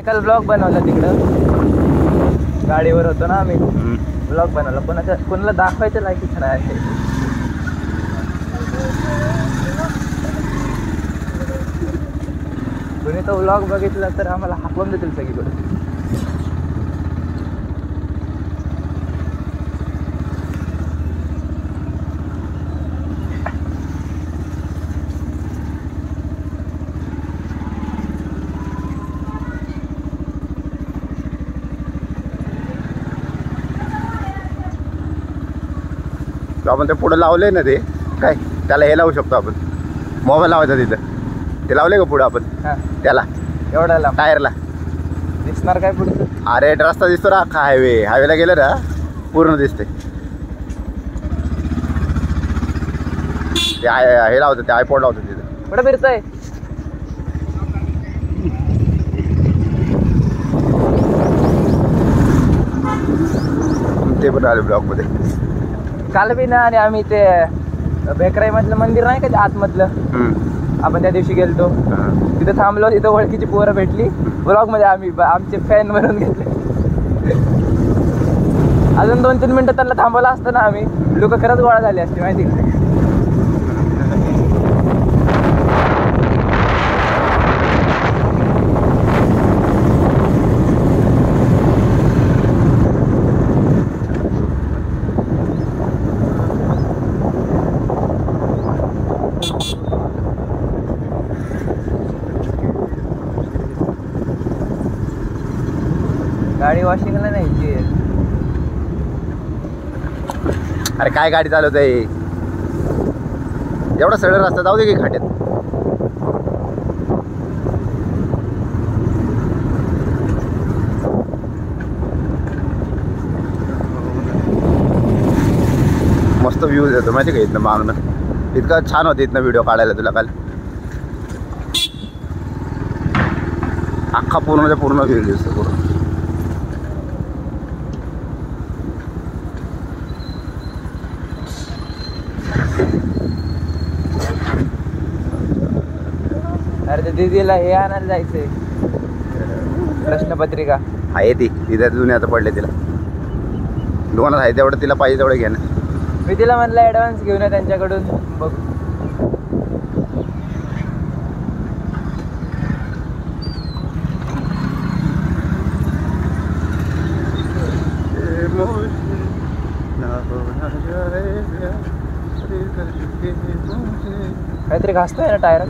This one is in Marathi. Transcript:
काल ब्लॉग बनवला तिकडं गाडीवर होतो ना आम्ही. ब्लॉग बनवला कोणाला दाखवायचं लायकीच नाही. कोणी तो ब्लॉग बघितला तर आम्हाला हाकवून देतील सगळीकडे. आपण ते पुढे लावले ना ते काय त्याला हे लावू शकतो आपण मोबाईल लावायचा तिथं ते लावले का पुढं आपण त्याला एवढ्याला टायरला दिसणार काय पुढे. अरे रस्ता दिसतो ना अख्खा हायवेला गेलं ना पूर्ण दिसते. ते हे लावतं ते आयपॉड लावतं तिथं. कुठं फिरतंय ते पण आले ब्लॉक मध्ये काल बी ना. आणि आम्ही ते बेकराई मधलं मंदिर नाही का ते आतमधलं आपण त्या दिवशी गेलतो तिथे थांबलो. तिथं ओळखीची पोरं भेटली. ब्लॉग मध्ये आम्ही आमचे फॅन बनवून घेतले. अजून 2-3 मिनिटं त्यांना थांबवलं असतं ना आम्ही लोक खरंच गोळा झाली असते माहिती का. गाडी वॉशिंगला न्यायची. अरे काय गाडी चालवत आहे एवढा सरळ रस्ता जाऊ दे की खाट्यात. मस्त व्ह्यूज येतो माहिती का इथनं मागणं. इतकं छान होतं इथनं व्हिडिओ काढायला तुला काल. अख्खा पूर्ण व्ह्यू दिसतो पूर्ण. अरे ते दीदीला हे आणायला जायचंय प्रश्नपत्रिका आहे ती तिथे जुन्यात पडले तिला दुकानात आहे तेवढं तिला पाहिजे तेवढं घेणं. मी तिला म्हणलं ॲडव्हान्स घेऊन ये त्यांच्याकडून बघ. काहीतरी घासतोय ना टायरात.